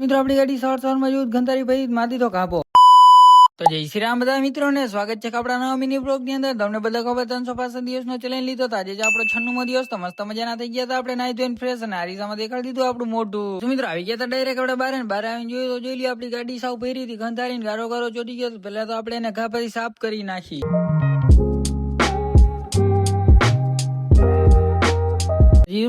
મિત્રો આપણી ગાડી સવાર યુદ્ધ ગંધારી ભાઈ મારી તો કાપો. તો જય શ્રી રામ બધા મિત્રોને સ્વાગત છે આપણા નવા મિની બ્લોગ ની અંદર. તમને બધા ખબર 365 દિવસનો ચેલેન્જ લીધો હતો. આજે આપણો 96મો દિવસ તો મસ્ત મજાના થઈ ગયા હતા. આપણે નાઈ ધોઈને ફ્રેશ અને આરીસામાં દેખાડી દીધું આપણું મોઢું. મિત્રો આવી ગયા હતા ડાયરેક્ટ આપણે બહાર આવીને જોયું તો જોઈ લઈએ આપણી ગાડી સાવ ભરી હતી, ગંધારીને ગારો ચોટી ગયો. પેલા તો આપણે એને ઘા પછી સાફ કરી નાખી.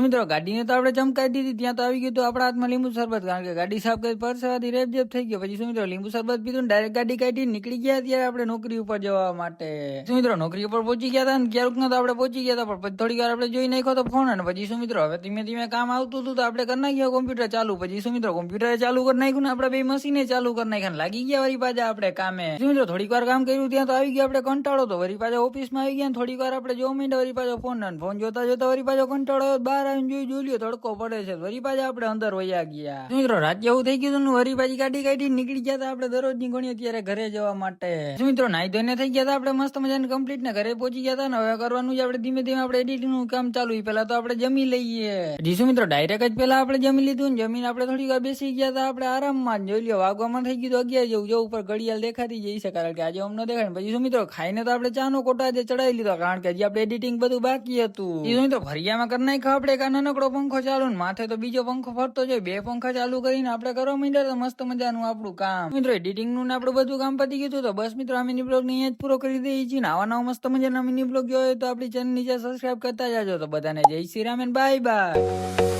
મિત્રો ગાડીને તો આપણે ચમકાવી દીધી, ત્યાં તો આવી ગયું તો આપણા હાથમાં લીંબુ શરબત, કારણ કે ગાડી સાફ કરી પરસેવાથી રેબજેબ થઈ ગયો. પછી મિત્રો લીંબુ શરબત પીધું, ડાયરેક્ટ ગાડી કાઢી નીકળી ગયા. ત્યારે આપણે નોકરી ઉપર જવા માટે મિત્રો નોકરી ઉપર પહોંચી ગયા હતા. ક્યારેક તો આપણે પહોંચી ગયા હતા, પણ થોડી વાર આપણે જોઈ નાખ્યો તો ફોન. અને પછી મિત્રો હવે ધીમે ધીમે કામ આવતું હતું તો આપણે કરી નાખ્યો કોમ્પ્યુટર ચાલુ. પછી મિત્રો કોમ્પ્યુટર ચાલુ કરી નાખ્યું ને આપણે બે મશીને ચાલુ કરી નાખ્યા, લાગી ગયા વળી પાછા આપણે કામે. મિત્રો થોડીક વાર કામ કર્યું, ત્યાં તો આવી ગયા આપણે કંટાળો. તો વળી પાછા ઓફિસમાં આવી ગયા, થોડીક વાર આપણે જોવા માંડ્યા. વળી પાછો ફોન જોતા જોતા વળી પાછો કંટાળો, બહાર આવીને જોઈ લ્યો તડકો પડે છે. વળી પાછા આપણે અંદર વયા ગયા. મિત્રો રાત જેવું થઈ ગયું હતું, વળી પાછી ગાડી કાઢી નીકળી ગયા હતા આપણે દરરોજની ગણીએ ત્યારે ઘરે જવા માટે. મિત્રો નાઈ ધોઈને થઈ ગયા હતા આપણે મસ્ત મજાને કમ્પ્લીટ ને ઘરે પહોંચી ગયા હતા. ને હવે કરવાનું છે આપણે ધીમે ધીમે આપણે એડિટિંગ નું કામ ચાલુ. પેલા તો આપણે જમી લઈએ. જીસુ મિત્રો ડાયરેક્ટ જ પેલા આપણે જમી લીધું. જમીને આપણે થોડી વાર બેસી ગયા હતા આપણે આરામમાં. જોઈ લ્યો વાગવામાં થઈ ગયું 11 જેવું. જો ઉપર ઘડિયાળ દેખાતી જઈ છે, કારણ કે આજે અમને દેખાય. પછી મિત્રો ખાઈને તો આપણે ચાનો કોટા આજે ચડાવી લીધો, કારણ કે હજી આપણે એડિટિંગ બધું બાકી હતું. મિત્રો ફરિયામાં કરી નાખ્યો આપણે કા નાનકડો પંખો ચાલુ, ને માથે તો બીજો પંખો ફરતો જાય. 2 પંખા ચાલુ કરીને આપણે કરવા માંડ્યા તો મસ્ત મજાનું આપણું કામ. મિત્રો એડિટિંગ નું ને આપણું બધું કામ પતી ગયું. તો બસ મિત્રો આ મિની બ્લોગ ને અહીંયા જ પૂરો કરી દઈએ છીએ. આવા નવા મસ્ત મજાના મિની બ્લોગ જોયો તો આપણી ચેનલ નીચે સબસ્ક્રાઇબ કરતા જાજો. તો બધાને જય શ્રી રામ, બાય બાય.